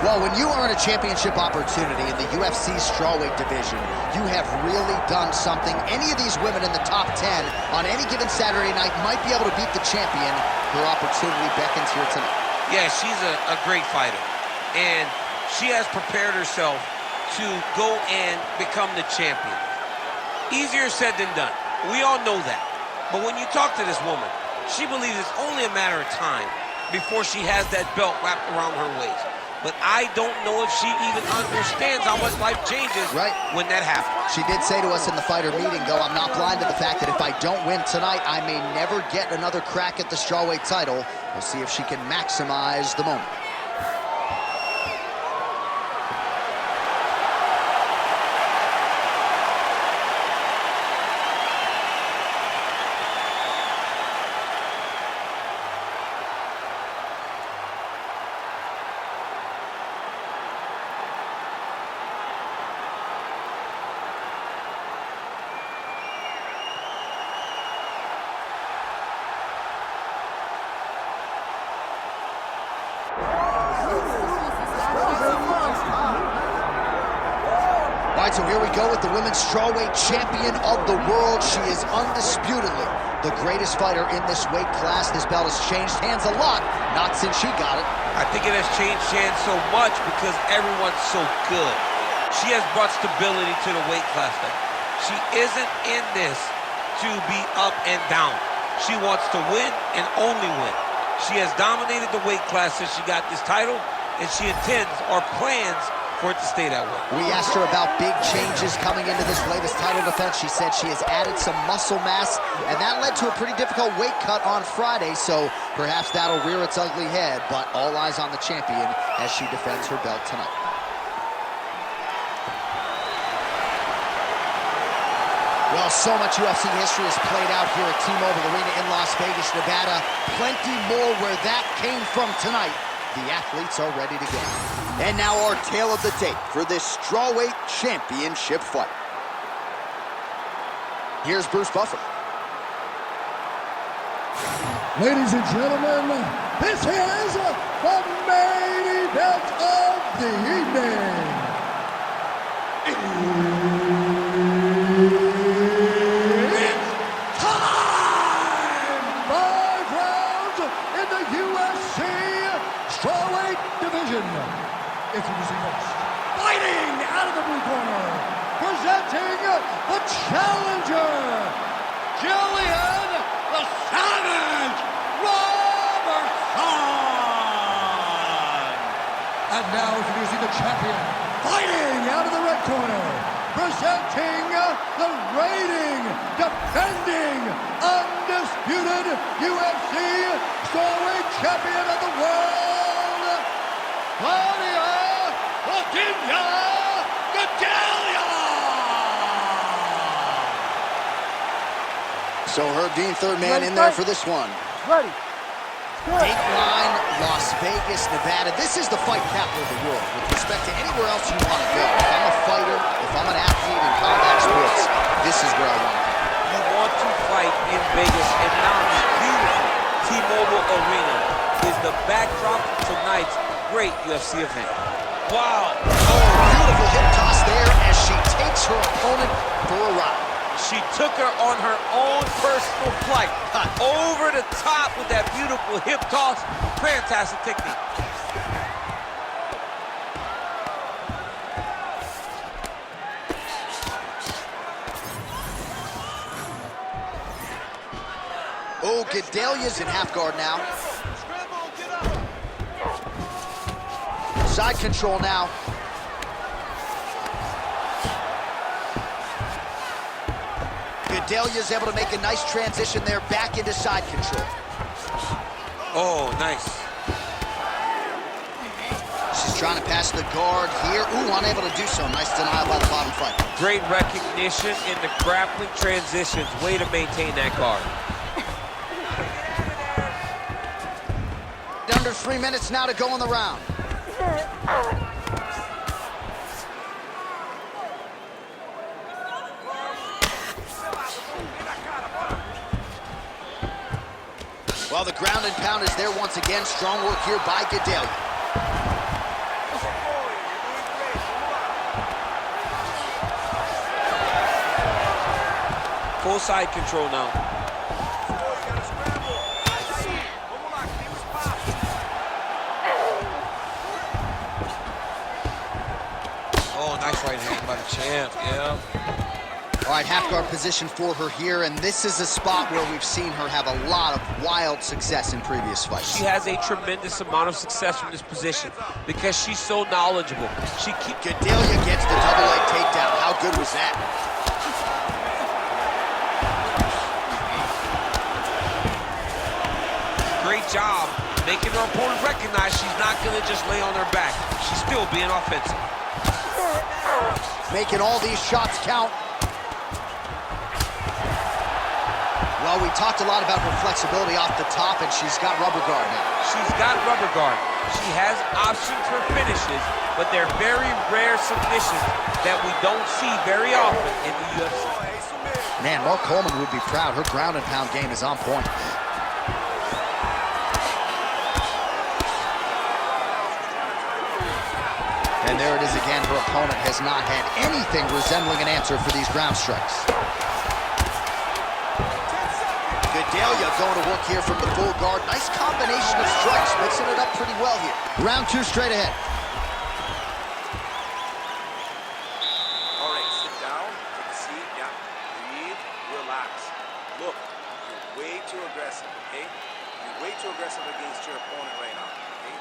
Well, when you are in a championship opportunity in the UFC strawweight division, you have really done something. Any of these women in the top 10 on any given Saturday night might be able to beat the champion. Her opportunity beckons here tonight. Yeah, she's a great fighter. And she has prepared herself to go and become the champion. Easier said than done. We all know that. But when you talk to this woman, she believes it's only a matter of time before she has that belt wrapped around her waist. But I don't know if she even understands how much life changes when that happens. She did say to us in the fighter meeting, though, I'm not blind to the fact that if I don't win tonight, I may never get another crack at the strawweight title. We'll see if she can maximize the moment. So here we go with the women's strawweight champion of the world. She is undisputedly the greatest fighter in this weight class. This belt has changed hands a lot, not since she got it. I think it has changed hands so much because everyone's so good. She has brought stability to the weight class. She isn't in this to be up and down. She wants to win and only win. She has dominated the weight class since she got this title, and she intends or plans for it to stay that way. We asked her about big changes coming into this latest title defense. She said she has added some muscle mass, and that led to a pretty difficult weight cut on Friday, so perhaps that'll rear its ugly head, but all eyes on the champion as she defends her belt tonight. Well, so much UFC history has played out here at T-Mobile Arena in Las Vegas, Nevada. Plenty more where that came from tonight. The athletes are ready to go. And now our tale of the tape for this strawweight championship fight. Here's Bruce Buffer. Ladies and gentlemen, this is the main event of the evening. It's time! 5 rounds in the UFC strawweight division. Introducing first, fighting out of the blue corner, presenting the challenger, Gillian the Savage Robertson. And now introducing the champion, fighting out of the red corner, presenting the reigning, defending, undisputed UFC strawweight champion of the world, Claudia Gadelha! So Herb Dean, third man in there for this one. Ready. Dateline, Las Vegas, Nevada. This is the fight capital of the world with respect to anywhere else you want to go. If I'm a fighter, if I'm an athlete in combat sports, this is where I want to go. You want to fight in Vegas, and now the beautiful T-Mobile Arena is the backdrop of tonight's great UFC event. Wow. Oh, beautiful hip toss there as she takes her opponent for a ride. She took her on her own personal flight. Over the top with that beautiful hip toss. Fantastic technique. Oh, Gadelha's in half guard now. Side control now. Gadelha's able to make a nice transition there back into side control. Oh, nice. She's trying to pass the guard here. Ooh, unable to do so. Nice denial by the bottom fighter. Great recognition in the grappling transitions. Way to maintain that guard. Under 3 minutes now to go in the round. Well, the ground and pound is there once again. Strong work here by Gadelha. full side control now. Oh, nice right hand by the champ, yeah. All right, half guard position for her here, and this is a spot where we've seen her have a lot of wild success in previous fights. She has a tremendous amount of success from this position because she's so knowledgeable. Gadelha gets the double leg takedown. How good was that? Great job making her opponent recognize she's not going to just lay on her back. She's still being offensive. Making all these shots count. Well, we talked a lot about her flexibility off the top, and she's got rubber guard now. She's got rubber guard. She has options for finishes, but they're very rare submissions that we don't see very often in the UFC. Man, Mark Coleman would be proud. Her ground and pound game is on point. And there it is again. Her opponent has not had anything resembling an answer for these ground strikes. Gadelha going to work here from the full guard. Nice combination of strikes, mixing it up pretty well here. Round 2 straight ahead. All right, sit down, take a seat, yeah, breathe, relax. Look, you're way too aggressive, okay? You're way too aggressive against your opponent right now, okay?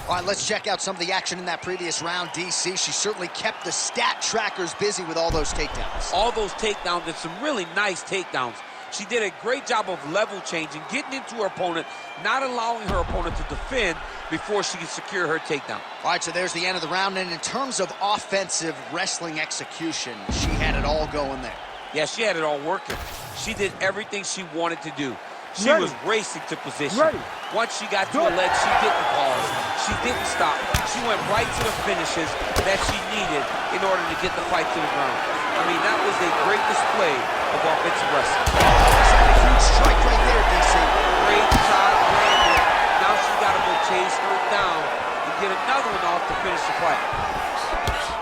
All right, let's check out some of the action in that previous round. DC, she certainly kept the stat trackers busy with all those takedowns. All those takedowns and some really nice takedowns. She did a great job of level changing, getting into her opponent, not allowing her opponent to defend before she could secure her takedown. All right, so there's the end of the round, and in terms of offensive wrestling execution, she had it all going there. Yeah, she had it all working. She did everything she wanted to do. She was racing to position. Once she got to a ledge, she didn't pause. She didn't stop. She went right to the finishes that she needed in order to get the fight to the ground. I mean, that was a great display of offensive wrestling. That's a huge strike right there, DC. Great shot landed. Now she's got to go chase her down and get another one off to finish the fight.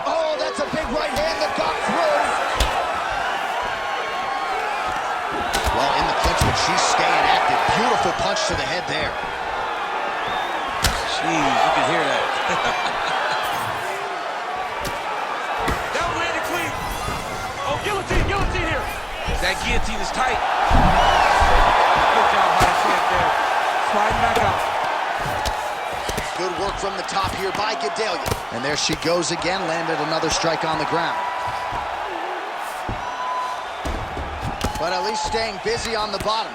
Oh, that's a big right hand that got through. Well, in the clinch, but she's staying active. Beautiful punch to the head there. Jeez, you can hear that. That landed clean. Oh, guillotine here. That guillotine is tight. Good job by the champ there. Sliding back out. Good work from the top here by Gadelha. And there she goes again, landed another strike on the ground. But at least staying busy on the bottom.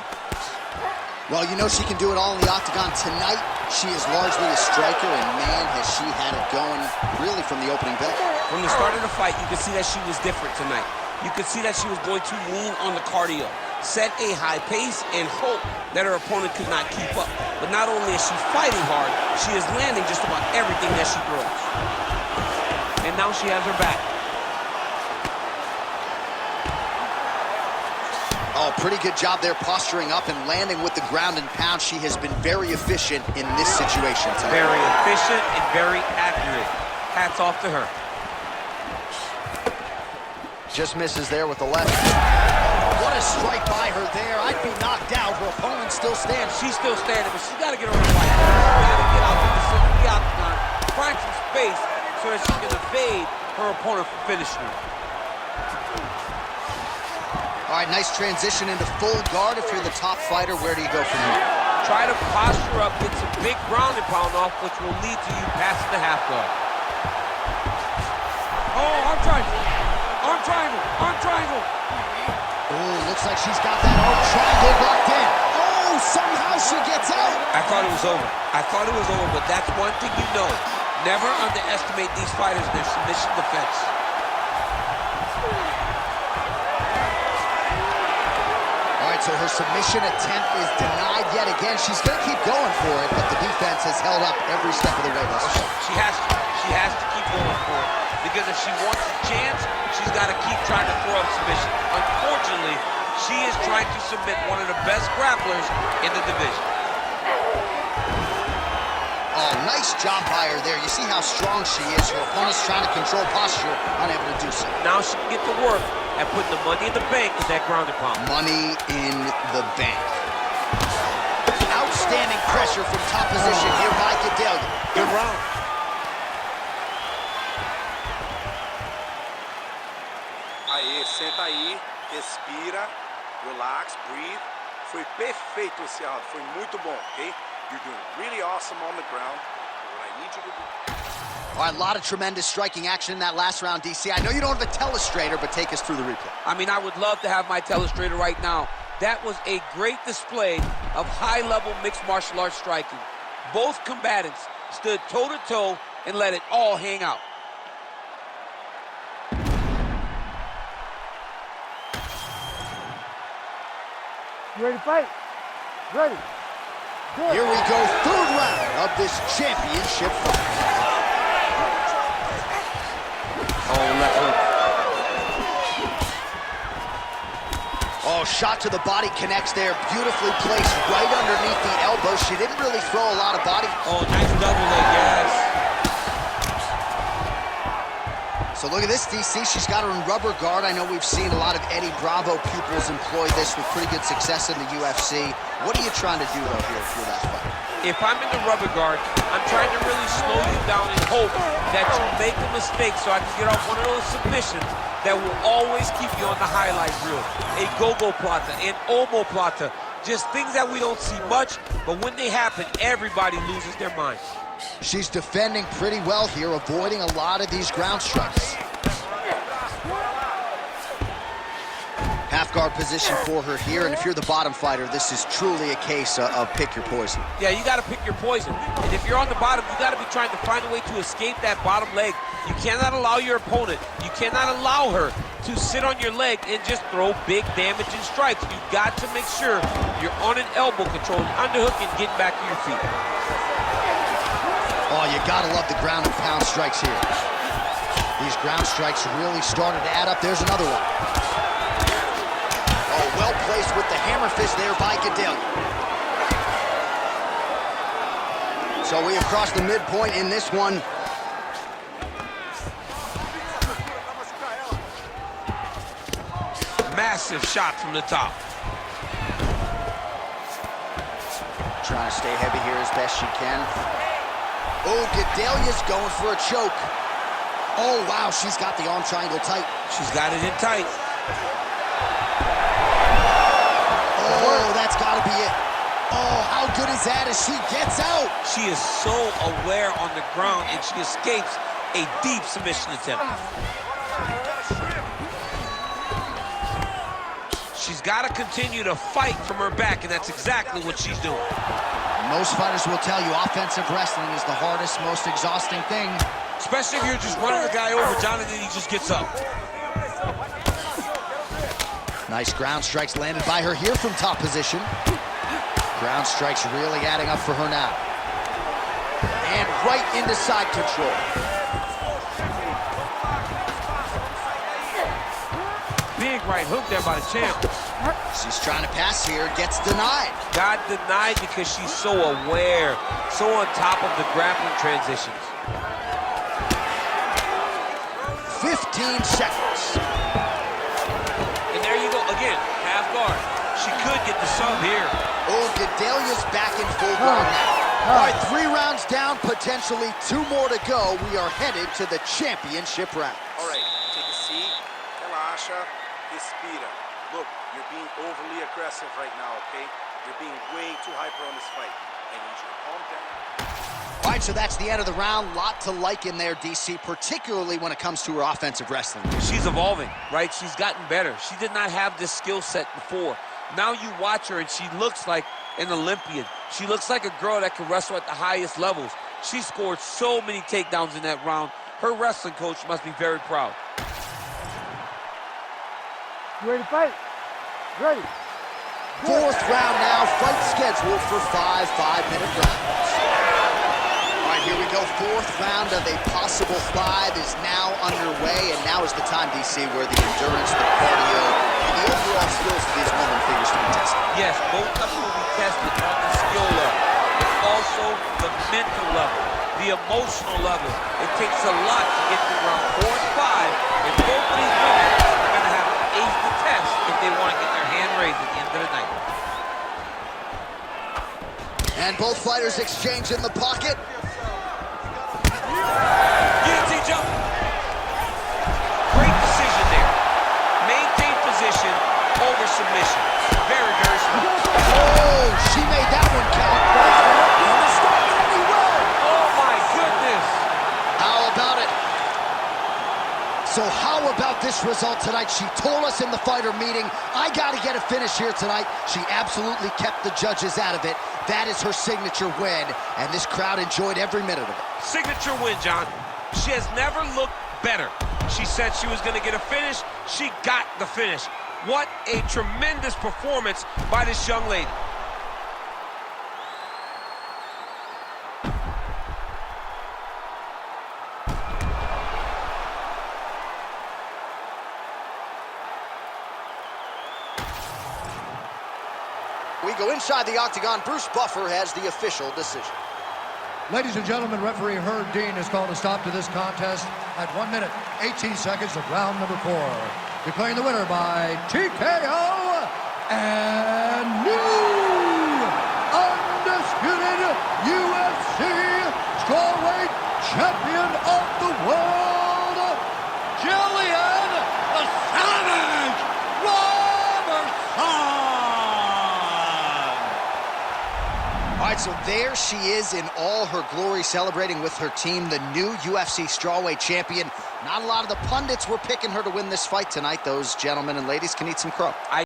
Well, you know she can do it all in the octagon tonight. She is largely a striker, and man, has she had it going really from the opening bell. From the start of the fight, you could see that she was different tonight. You could see that she was going to lean on the cardio, set a high pace, and hope that her opponent could not keep up. But not only is she fighting hard, she is landing just about everything that she throws. And now she has her back. Oh, pretty good job there posturing up and landing with the ground and pound. She has been very efficient in this situation tonight. Very efficient and very accurate. Hats off to her. Just misses there with the left. What a strike by her there. I'd be knocked out. Her opponent still stands. She's still standing, but she's got to get on the fight. She's got to get out to the center of the octagon, find some space so that she can evade her opponent from finishing her. All right, nice transition into full guard. If you're the top fighter, where do you go from here? Try to posture up, get some big ground and pound off, which will lead to you passing the half guard. Oh, arm triangle. Arm triangle. Arm triangle. Oh, looks like she's got that arm triangle locked in. Oh, somehow she gets out. I thought it was over. I thought it was over, but that's one thing you know. Never underestimate these fighters in their submission defense. So her submission attempt is denied yet again. She's going to keep going for it, but the defense has held up every step of the way thus far. She has to. She has to keep going for it. Because if she wants a chance, she's got to keep trying to throw up submission. Unfortunately, she is trying to submit one of the best grapplers in the division. Oh, nice job by her there. You see how strong she is. Her opponent's trying to control posture, unable to do so. Now she can get to work at putting the money in the bank with that ground and pound. Money in the bank. Outstanding pressure from top position here by Gadelha. Good round. Aí, senta aí, respira, relax, breathe. Foi perfeito esse round, foi muito bom, okay? You're doing really awesome on the ground. What I need you to do... All right, a lot of tremendous striking action in that last round, DC. I know you don't have a telestrator, but take us through the replay. I mean, I would love to have my telestrator right now. That was a great display of high-level mixed martial arts striking. Both combatants stood toe-to-toe and let it all hang out. You ready to fight? Ready. Good. Here we go, third round of this championship fight. Oh, shot to the body connects there. Beautifully placed right underneath the elbow. She didn't really throw a lot of body. Oh, nice double leg, yes. So look at this, DC. She's got her in rubber guard. I know we've seen a lot of Eddie Bravo pupils employ this with pretty good success in the UFC. What are you trying to do, though, here for that fight? If I'm in the rubber guard, I'm trying to really slow you down and hope that you make a mistake so I can get off one of those submissions that will always keep you on the highlight reel. A go-go plata, an omoplata, just things that we don't see much, but when they happen, everybody loses their mind. She's defending pretty well here, avoiding a lot of these ground strikes. Half guard position for her here, and if you're the bottom fighter, this is truly a case of pick your poison. Yeah, you got to pick your poison. And if you're on the bottom, you got to be trying to find a way to escape that bottom leg. You cannot allow your opponent, you cannot allow her to sit on your leg and just throw big damaging strikes. You've got to make sure you're on an elbow control, underhook, and getting back to your feet. Oh, you gotta love the ground and pound strikes here. These ground strikes really started to add up. There's another one. Oh, well placed with the hammer fist there by Gadelha. So we have crossed the midpoint in this one. Massive shot from the top. Trying to stay heavy here as best she can. Oh, Gadelha's going for a choke. Oh, wow, she's got the arm triangle tight. She's got it in tight. Oh, that's got to be it. Oh, how good is that as she gets out? She is so aware on the ground, and she escapes a deep submission attempt. She's got to continue to fight from her back, and that's exactly what she's doing. Most fighters will tell you offensive wrestling is the hardest, most exhausting thing. Especially if you're just running the guy over, John, and then he just gets up. Nice ground strikes landed by her here from top position. Ground strikes really adding up for her now. And right into side control. Big right hook there by the champ. She's trying to pass here, gets denied. Got denied because she's so aware, so on top of the grappling transitions. 15 seconds. And there you go, again, half guard. She could get the sub here. Oh, Gadelha's back in full guard now. All right, 3 rounds down, potentially 2 more to go. We are headed to the championship round. All right, take a seat, relaxa, respira. Look, you're being overly aggressive right now, okay? You're being way too hyper on this fight. I need you to calm down. All right, so that's the end of the round. Lot to like in there, DC, particularly when it comes to her offensive wrestling. She's evolving, right? She's gotten better. She did not have this skill set before. Now you watch her, and she looks like an Olympian. She looks like a girl that can wrestle at the highest levels. She scored so many takedowns in that round. Her wrestling coach must be very proud. You ready to fight? Ready. 4th round now, fight scheduled for 5 5-minute rounds. All right, here we go. 4th round of a possible 5 is now underway, and now is the time, DC, where the endurance, the cardio, and the overall skills of these women figures to be tested. Yes, both of them will be tested on the skill level, but also the mental level, the emotional level. It takes a lot to get to round 4 and 5, and both of these women are going to have to is the test if they want to get their hand raised at the end of the night. And both fighters exchange in the pocket. Guillotine jump. Great decision there. Maintain position over submission. Very, very smart. Oh, she made that one count. Oh, my goodness. How about it? So how about this result tonight? She told us in the fighter meeting, I got to get a finish here tonight. She absolutely kept the judges out of it. That is her signature win, and this crowd enjoyed every minute of it. Signature win, John. She has never looked better. She said she was going to get a finish. She got the finish. What a tremendous performance by this young lady. We go inside the octagon. Bruce Buffer has the official decision. Ladies and gentlemen, referee Herb Dean has called a stop to this contest at 1 minute, 18 seconds of round number 4. Declaring the winner by TKO and new undisputed UFC strawweight champion of the world, Gillian the Savage Robertson! All right, so there she is in all her glory, celebrating with her team, the new UFC strawweight champion. Not a lot of the pundits were picking her to win this fight tonight. Those gentlemen and ladies can eat some crow.